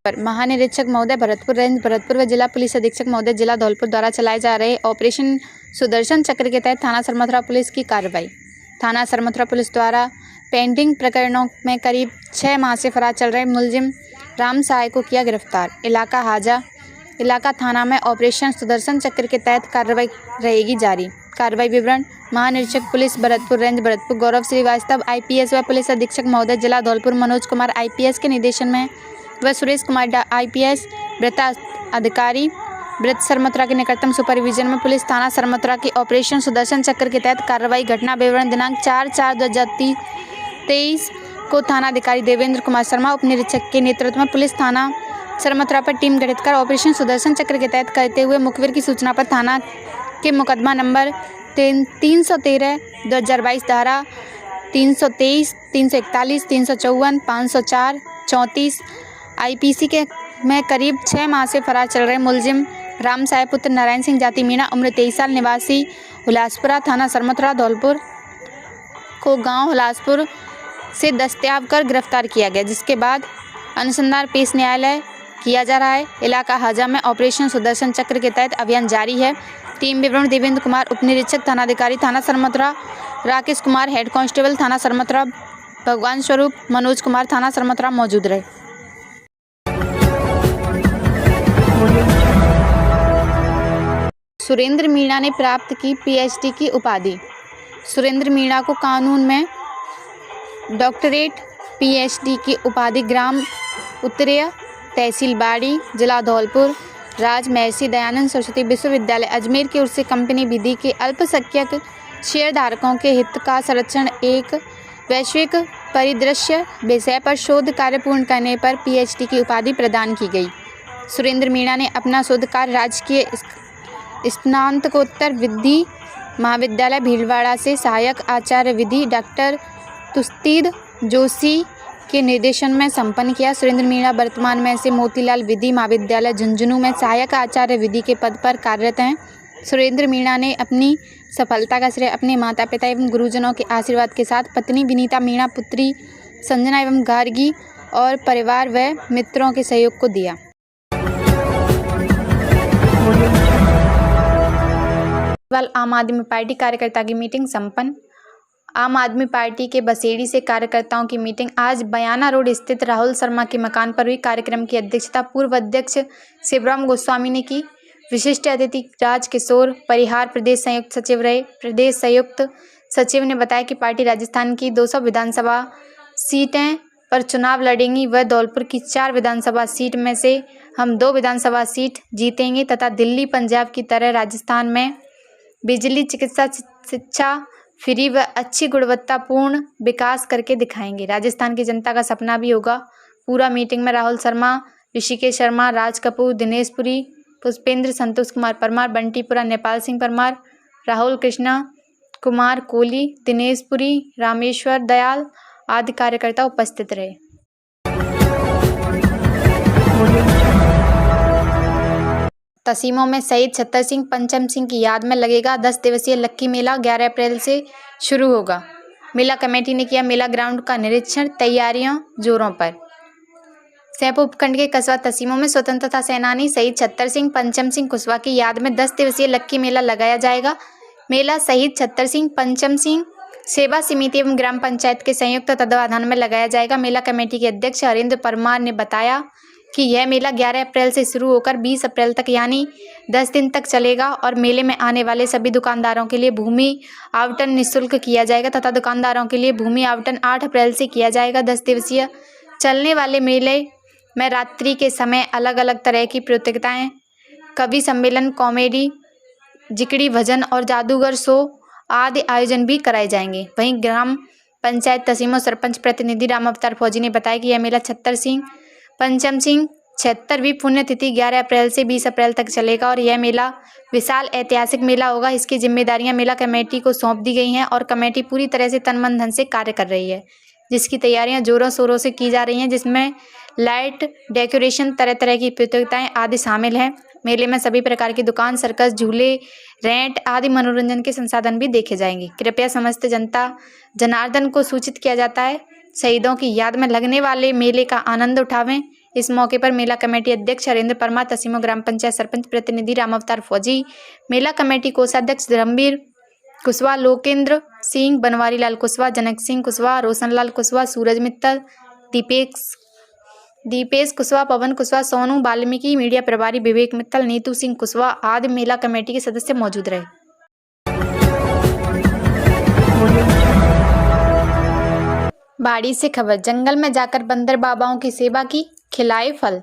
पर महानिरीक्षक महोदय भरतपुर रेंज भरतपुर व जिला पुलिस अधीक्षक महोदय जिला धौलपुर द्वारा चलाए जा रहे ऑपरेशन सुदर्शन चक्र के तहत थाना सरमथुरा पुलिस की कार्रवाई। थाना सरमथुरा पुलिस द्वारा पेंडिंग प्रकरणों में करीब 6 माह से फरार चल रहे मुलजिम राम सहाय को किया गिरफ्तार। इलाका हाजा इलाका थाना में ऑपरेशन सुदर्शन चक्र के तहत कार्रवाई रहेगी जारी। कार्रवाई विवरण। महानिरीक्षक पुलिस भरतपुर रेंज भरतपुर गौरव श्रीवास्तव IPS व पुलिस अधीक्षक महोदय जिला धौलपुर मनोज कुमार IPS के निर्देशन में व सुरेश कुमार IPS वृत्ता अधिकारी वृत्त सरमथुरा के निकटतम सुपरविजन में पुलिस थाना सरमथुरा की ऑपरेशन सुदर्शन चक्र के तहत कार्रवाई। घटना विवरण दिनांक 4/4/2023 को थानाधिकारी देवेंद्र कुमार शर्मा उप निरीक्षक के नेतृत्व में पुलिस थाना सरमथुरा पर टीम गठित कर ऑपरेशन सुदर्शन चक्र के तहत करते हुए मुखबिर की सूचना पर थाना के मुकदमा नंबर 313/2022 धारा 323, 341, 354, 504, 34 IPC के में करीब 6 माह से फरार चल रहे मुलजिम राम साय पुत्र नारायण सिंह जाति मीणा उम्र 23 साल निवासी हुलासपुरा थाना सरमथुरा धौलपुर को गांव हुलासपुर से दस्तयाब कर गिरफ्तार किया गया, जिसके बाद अनुसंधान पेश न्यायालय किया जा रहा है। इलाका हाजा में ऑपरेशन सुदर्शन चक्र के तहत अभियान जारी है। टीम विवरण देवेंद्र कुमार उप निरीक्षक थानाधिकारी थाना सरमथुरा, राकेश कुमार हेड कांस्टेबल थाना सरमथुरा, भगवान स्वरूप मनोज कुमार थाना सरमथुरा मौजूद रहे। सुरेंद्र मीणा ने प्राप्त की PhD की उपाधि। सुरेंद्र मीणा को कानून में डॉक्टरेट PhD की उपाधि ग्राम उत्तरीय तहसील बाड़ी जिला धौलपुर राज महर्षि दयानंद सरस्वती विश्वविद्यालय अजमेर की ओर से कंपनी विधि के अल्पसंख्यक शेयरधारकों के हित का संरक्षण एक वैश्विक परिदृश्य विषय पर शोध कार्य पूर्ण करने पर PhD की उपाधि प्रदान की गई। सुरेंद्र मीणा ने अपना शोध कार्य राजकीय स्नातकोत्तर विधि महाविद्यालय भीलवाड़ा से सहायक आचार्य विधि डॉक्टर तुस्तीद जोशी के निर्देशन में संपन्न किया। सुरेंद्र मीणा वर्तमान में से मोतीलाल विधि महाविद्यालय झुंझुनू में सहायक आचार्य विधि के पद पर कार्यरत हैं। सुरेंद्र मीणा ने अपनी सफलता का श्रेय अपने माता पिता एवं गुरुजनों के आशीर्वाद के साथ पत्नी विनीता मीणा, पुत्री संजना एवं गार्गी और परिवार व मित्रों के सहयोग को दिया। आम आदमी पार्टी कार्यकर्ता की मीटिंग संपन्न। आम आदमी पार्टी के बसेड़ी से कार्यकर्ताओं की मीटिंग आज बयाना रोड स्थित राहुल शर्मा के मकान पर हुई। कार्यक्रम की अध्यक्षता पूर्व अध्यक्ष शिवराम गोस्वामी ने की। विशिष्ट अतिथि राजकिशोर परिहार प्रदेश संयुक्त सचिव रहे। प्रदेश संयुक्त सचिव ने बताया कि पार्टी राजस्थान की 200 विधानसभा सीटें पर चुनाव लड़ेंगी व धौलपुर की 4 विधानसभा सीट में से हम 2 विधानसभा सीट जीतेंगे तथा दिल्ली पंजाब की तरह राजस्थान में बिजली, चिकित्सा, शिक्षा फ्री व अच्छी गुणवत्तापूर्ण विकास करके दिखाएंगे। राजस्थान की जनता का सपना भी होगा पूरा। मीटिंग में राहुल शर्मा, ऋषिकेश शर्मा, राज कपूर, दिनेश पुरी, पुष्पेंद्र, संतोष कुमार परमार, बंटीपुरा, नेपाल सिंह परमार, राहुल कृष्णा कुमार कोहली, दिनेश पुरी, रामेश्वर दयाल आदि कार्यकर्ता उपस्थित रहे। तसीमों में शहीद छत्तर सिंह पंचम सिंह की याद में लगेगा 10 दिवसीय लक्की मेला 11 अप्रैल से शुरू होगा। मेला कमेटी ने किया मेला ग्राउंड का निरीक्षण, तैयारियां जोरों पर। सैंपो उपखंड के कस्बा तसीमों में स्वतंत्रता सेनानी शहीद छत्तर सिंह पंचम सिंह कुशवाहा की याद में 10 दिवसीय लक्की मेला लगाया जाएगा। मेला शहीद छत्तर सिंह पंचम सिंह सेवा समिति एवं ग्राम पंचायत के संयुक्त तत्वाधान में लगाया जाएगा। मेला कमेटी के अध्यक्ष हरेंद्र परमार ने बताया कि यह मेला 11 अप्रैल से शुरू होकर 20 अप्रैल तक यानी 10 दिन तक चलेगा और मेले में आने वाले सभी दुकानदारों के लिए भूमि आवंटन निःशुल्क किया जाएगा तथा दुकानदारों के लिए भूमि आवंटन 8 अप्रैल से किया जाएगा। 10 दिवसीय चलने वाले मेले में रात्रि के समय अलग अलग तरह की प्रतियोगिताएं, कवि सम्मेलन, कॉमेडी, जिकड़ी भजन और जादूगर शो आदि आयोजन भी कराए जाएंगे। वहीं ग्राम पंचायत तसीमों सरपंच प्रतिनिधि राम अवतार फौजी ने बताया कि यह मेला छत्तर सिंह पंचम सिंह 76वीं पुण्यतिथि 11 अप्रैल से 20 अप्रैल तक चलेगा और यह मेला विशाल ऐतिहासिक मेला होगा। इसकी जिम्मेदारियां मेला कमेटी को सौंप दी गई हैं और कमेटी पूरी तरह से तन मन धन से कार्य कर रही है, जिसकी तैयारियां जोरों शोरों से की जा रही हैं, जिसमें लाइट डेकोरेशन, तरह तरह की प्रतियोगिताएं आदि शामिल हैं। मेले में सभी प्रकार की दुकान, सर्कस, झूले, रेंट आदि मनोरंजन के संसाधन भी देखे जाएंगे। कृपया समस्त जनता जनार्दन को सूचित किया जाता है शहीदों की याद में लगने वाले मेले का आनंद उठावें इस मौके पर मेला कमेटी अध्यक्ष हरेंद्र परमार, तसीमो ग्राम पंचायत सरपंच प्रतिनिधि राम अवतार फौजी, मेला कमेटी कोषाध्यक्ष धर्मवीर कुशवाहा, लोकेंद्र सिंह, बनवारी लाल कुशवाहा, जनक सिंह कुशवाहा, रोशनलाल कुशवाहा, सूरज मित्तल, दीपेश कुशवाहा, पवन कुशवाहा, सोनू वाल्मीकि, मीडिया प्रभारी विवेक मित्तल, नीतू सिंह कुशवाहा आदि मेला कमेटी के सदस्य मौजूद रहे। बाड़ी से खबर, जंगल में जाकर बंदर बाबाओं की सेवा की, खिलाए फल।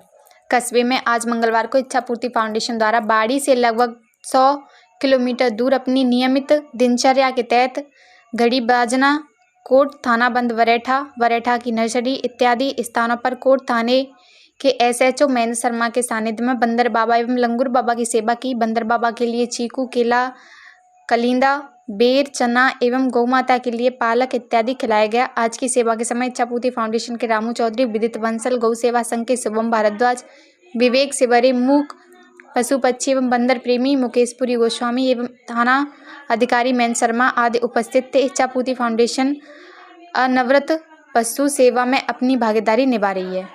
कस्बे में आज मंगलवार को इच्छा पूर्ति फाउंडेशन द्वारा बाड़ी से लगभग 100 किलोमीटर दूर अपनी नियमित दिनचर्या के तहत घड़ी बाजना, कोट थाना बंद वरेठा की नर्सरी इत्यादि स्थानों पर कोट थाने के एसएचओ महेंद्र शर्मा के सानिध्य में बंदर बाबा एवं लंगूर बाबा की सेवा की। बंदर बाबा के लिए चीकू, केला, कलिंदा, बेर, चना एवं गौ माता के लिए पालक इत्यादि खिलाया गया। आज की सेवा के समय इच्छापूर्ति फाउंडेशन के रामू चौधरी, विदित बंसल, गौ सेवा संघ के शुभम भारद्वाज, विवेक सिवरे, मूक पशु पक्षी एवं बंदर प्रेमी मुकेशपुरी गोस्वामी एवं थाना अधिकारी महेंद्र शर्मा आदि उपस्थित थे। इच्छापूर्ति फाउंडेशन अनवरत पशु सेवा में अपनी भागीदारी निभा रही है।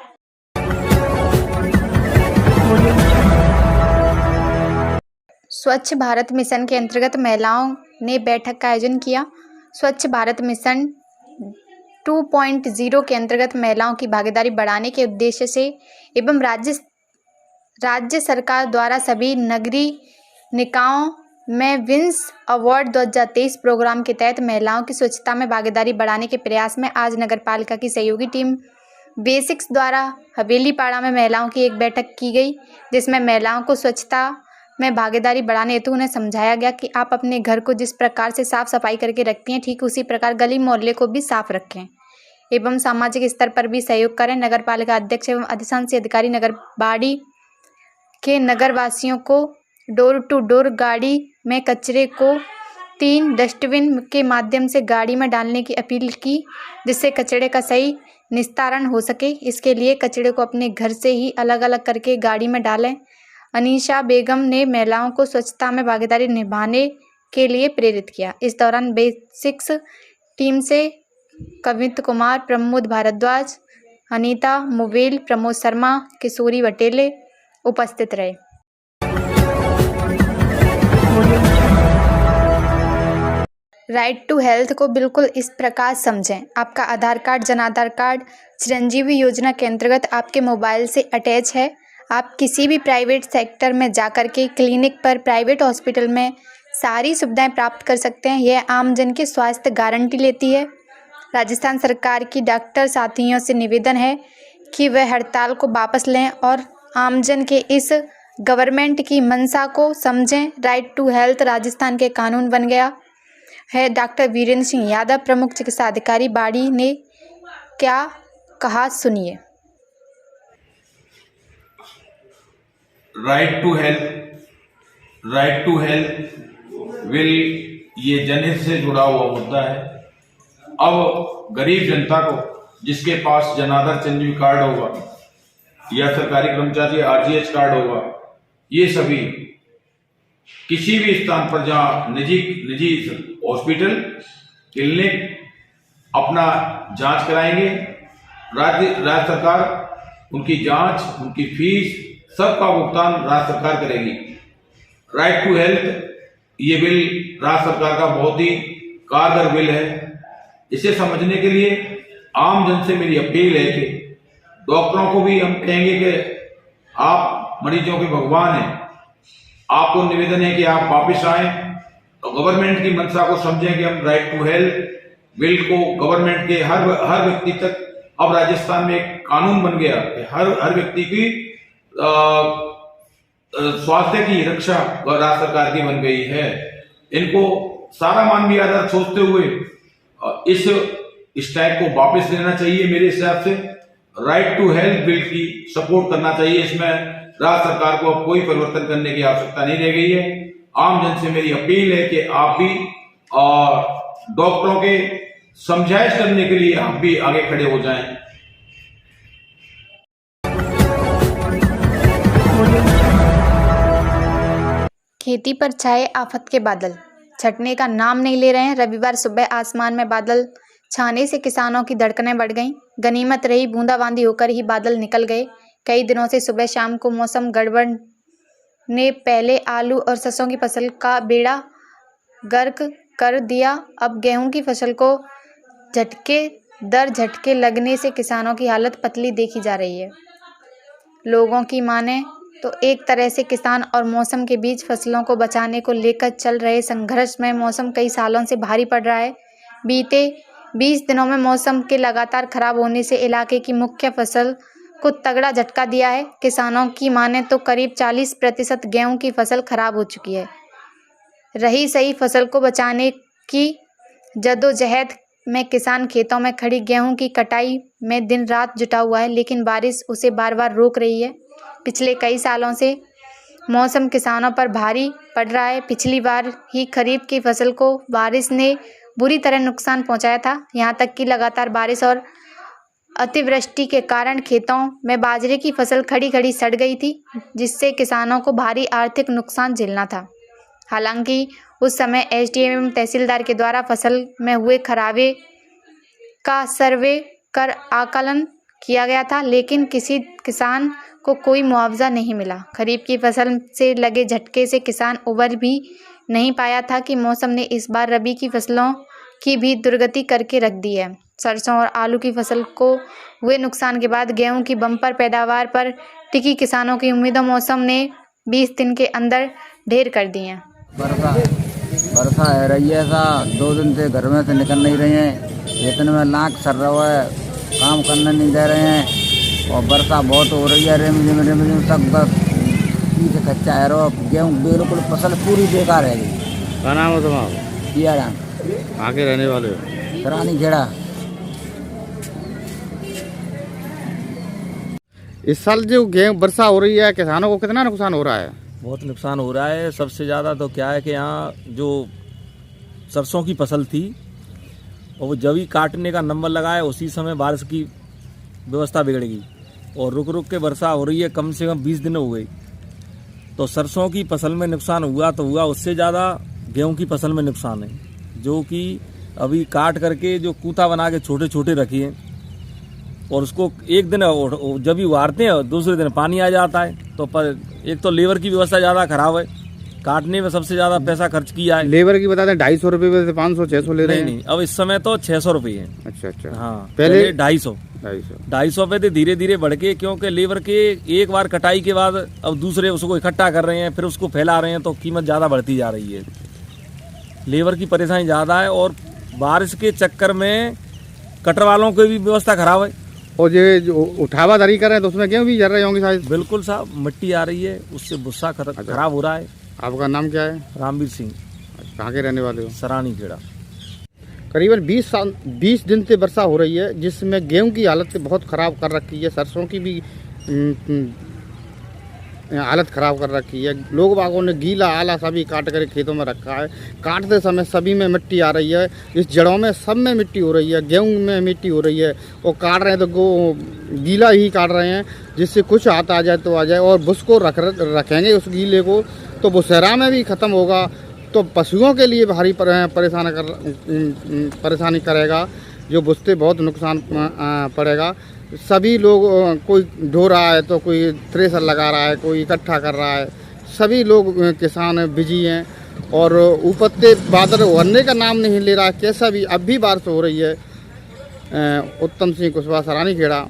स्वच्छ भारत मिशन के अंतर्गत महिलाओं ने बैठक का आयोजन किया। स्वच्छ भारत मिशन 2.0 के अंतर्गत महिलाओं की भागीदारी बढ़ाने के उद्देश्य से एवं राज्य सरकार द्वारा सभी नगरीय निकायों में विंस अवार्ड 2023 प्रोग्राम के तहत महिलाओं की स्वच्छता में भागीदारी बढ़ाने के प्रयास में आज नगरपालिका की सहयोगी टीम बेसिक्स द्वारा हवेली पाड़ा में महिलाओं की एक बैठक की गई, जिसमें महिलाओं को स्वच्छता में भागीदारी बढ़ाने हेतु उन्हें समझाया गया कि आप अपने घर को जिस प्रकार से साफ सफाई करके रखती हैं, ठीक उसी प्रकार गली मोहल्ले को भी साफ रखें एवं सामाजिक स्तर पर भी सहयोग करें। नगरपालिका अध्यक्ष एवं अधिशांसी अधिकारी नगरबाड़ी के नगरवासियों को डोर टू डोर गाड़ी में कचरे को 3 डस्टबिन के माध्यम से गाड़ी में डालने की अपील की, जिससे कचरे का सही निस्तारण हो सके। इसके लिए कचरे को अपने घर से ही अलग अलग करके गाड़ी में डालें। अनीशा बेगम ने महिलाओं को स्वच्छता में भागीदारी निभाने के लिए प्रेरित किया। इस दौरान बेसिक्स टीम से कवित कुमार, प्रमोद भारद्वाज, अनीता मोवेल, प्रमोद शर्मा, किशोरी वटेले उपस्थित रहे। राइट टू हेल्थ को बिल्कुल इस प्रकार समझें। आपका आधार कार्ड, जन आधार कार्ड चिरंजीवी योजना के अंतर्गत आपके मोबाइल से अटैच है। आप किसी भी प्राइवेट सेक्टर में जाकर के क्लिनिक पर, प्राइवेट हॉस्पिटल में सारी सुविधाएं प्राप्त कर सकते हैं। यह आमजन की स्वास्थ्य गारंटी लेती है। राजस्थान सरकार की डॉक्टर साथियों से निवेदन है कि वह हड़ताल को वापस लें और आमजन के इस गवर्नमेंट की मंशा को समझें। राइट टू हेल्थ राजस्थान के कानून बन गया है। डॉक्टर वीरेंद्र सिंह यादव, प्रमुख चिकित्सा अधिकारी बाड़ी, ने क्या कहा, सुनिए। राइट टू हेल्थ विल, ये जनहित से जुड़ा हुआ मुद्दा है। अब गरीब जनता को, जिसके पास जनाधार चिरंजीवी कार्ड होगा या सरकारी कर्मचारी आरजीएच कार्ड होगा, ये सभी किसी भी स्थान पर जहां निजी हॉस्पिटल, क्लिनिक अपना जांच कराएंगे, राज्य सरकार उनकी जांच, उनकी फीस सबका भुगतान राज्य सरकार करेगी। राइट टू हेल्थ ये बिल राज्य सरकार का बहुत ही कारगर बिल है। इसे समझने के लिए आम जन से मेरी अपील है कि डॉक्टरों को भी हम कहेंगे कि आप मरीजों के भगवान हैं। आपको निवेदन है कि आप वापस आएं और गवर्नमेंट की मंशा को समझें कि हम राइट टू हेल्थ बिल को गवर्नमेंट के हर व्यक्ति तक, अब राजस्थान में एक कानून बन गया कि हर व्यक्ति की स्वास्थ्य की रक्षा राज्य सरकार की बन गई है। इनको सारा मानवीय आधार सोचते हुए इस टैग को वापस लेना चाहिए। मेरे हिसाब से राइट टू हेल्थ बिल की सपोर्ट करना चाहिए। इसमें राज्य सरकार को अब कोई परिवर्तन करने की आवश्यकता नहीं रह गई है। आम जन से मेरी अपील है कि आप भी डॉक्टरों के समझाइश करने के लिए आप भी आगे खड़े हो जाएं। खेती पर छाए आफत के बादल, छटने का नाम नहीं ले रहे हैं। रविवार सुबह आसमान में बादल छाने से किसानों की धड़कनें बढ़ गईं। गनीमत रही बूंदाबांदी होकर ही बादल निकल गए। कई दिनों से सुबह शाम को मौसम गड़बड़ ने पहले आलू और सरसों की फसल का बेड़ा गर्क कर दिया। अब गेहूं की फसल को झटके दर झटके लगने से किसानों की हालत पतली देखी जा रही है। लोगों की माने तो एक तरह से किसान और मौसम के बीच फसलों को बचाने को लेकर चल रहे संघर्ष में मौसम कई सालों से भारी पड़ रहा है। बीते 20 दिनों में मौसम के लगातार खराब होने से इलाके की मुख्य फसल को तगड़ा झटका दिया है। किसानों की माने तो करीब 40% गेहूं की फसल खराब हो चुकी है। रही सही फसल को बचाने की जद्दोजहद में किसान खेतों में खड़ी गेहूं की कटाई में दिन रात जुटा हुआ है, लेकिन बारिश उसे बार बार रोक रही है। पिछले कई सालों से मौसम किसानों पर भारी पड़ रहा है। पिछली बार ही खरीफ की फसल को बारिश ने बुरी तरह नुकसान पहुंचाया था। यहां तक कि लगातार बारिश और अतिवृष्टि के कारण खेतों में बाजरे की फसल खड़ी खड़ी सड़ गई थी, जिससे किसानों को भारी आर्थिक नुकसान झेलना था। हालांकि उस समय एसडीएम एवं तहसीलदार के द्वारा फसल में हुए खराबे का सर्वे कर आकलन किया गया था, लेकिन किसी किसान को कोई मुआवजा नहीं मिला। खरीफ की फसल से लगे झटके से किसान उबर भी नहीं पाया था कि मौसम ने इस बार रबी की फसलों की भी दुर्गति करके रख दी है। सरसों और आलू की फसल को हुए नुकसान के बाद गेहूं की बम्पर पैदावार पर टिकी किसानों की उम्मीदों मौसम ने 20 दिन के अंदर ढेर कर दी हैं। वर्षा है रही है ऐसा 2 दिन से घर में से निकल नहीं रहे हैं। इतने में नाक सर रहा है, काम करने नहीं दे रहे हैं और वर्षा बहुत हो रही है। रिमझिम सब बस से कच्चा है रो। गेहूँ बिल्कुल फसल पूरी बेकार है। क्या नाम है तुम्हारा? किया राम। आगे रहने वाले हो? सरानी खेड़ा। इस साल जो गेहूँ वर्षा हो रही है, किसानों को कितना नुकसान हो रहा है? बहुत नुकसान हो रहा है। सबसे ज़्यादा तो क्या है कि यहाँ जो सरसों की फसल थी और वो जब ही काटने का नंबर लगाया उसी समय बारिश की व्यवस्था बिगड़ गई और रुक रुक के वर्षा हो रही है। कम से कम 20 दिन हो गई। तो सरसों की फसल में नुकसान हुआ तो हुआ, उससे ज़्यादा गेहूं की फसल में नुकसान है, जो कि अभी काट करके जो कूथा बना के छोटे छोटे रखिए और उसको एक दिन जब भी उबारते हैं दूसरे दिन पानी आ जाता है। तो पर एक तो लेबर की व्यवस्था ज़्यादा खराब है। काटने में सबसे ज़्यादा पैसा खर्च किया है। लेबर की बता दें 250 रुपये से 500-600 ले रहे हैं। नहीं, अब इस समय तो 600 रुपये है। अच्छा। हाँ, पहले 250 पे थे, धीरे धीरे बढ़ के, क्योंकि लेबर के एक बार कटाई के बाद अब दूसरे उसको इकट्ठा कर रहे हैं, फिर उसको फैला रहे हैं, तो कीमत ज़्यादा बढ़ती जा रही है। लेबर की परेशानी ज़्यादा है और बारिश के चक्कर में कटर वालों की भी व्यवस्था खराब है। और ये जो उठावा दरी कर रहे हैं तो उसमें गेहूँ भी जल रहे होंगे शायद? बिल्कुल साहब, मिट्टी आ रही है, उससे भुस्सा खराब हो रहा है। आपका नाम क्या है? रामवीर सिंह। कहाँ के रहने वाले हो? सरानी खेड़ा। करीबन 20 दिन से वर्षा हो रही है, जिसमें गेहूं की हालत बहुत ख़राब कर रखी है। सरसों की भी हालत ख़राब कर रखी है। लोग बागों ने गीला आला सभी काट कर खेतों में रखा है। काटते समय सभी में मिट्टी आ रही है। इस जड़ों में सब में मिट्टी हो रही है, गेहूं में मिट्टी हो रही है। और काट रहे हैं तो गीला ही काट रहे हैं, जिससे कुछ हाथ आ जाए तो आ जाए। और उसको रखेंगे उस गीले को तो वो सहरा में भी ख़त्म होगा, तो पशुओं के लिए भारी परेशानी करेगा। जो बुझते बहुत नुकसान पड़ेगा। सभी लोग, कोई ढो रहा है तो कोई थ्रेसर लगा रहा है, कोई इकट्ठा कर रहा है। सभी लोग किसान बिजी हैं और ऊपर से बादल उभरने का नाम नहीं ले रहा है। कैसा भी अब भी बारिश हो रही है। उत्तम सिंह कुशवाहा, सरानी खेड़ा।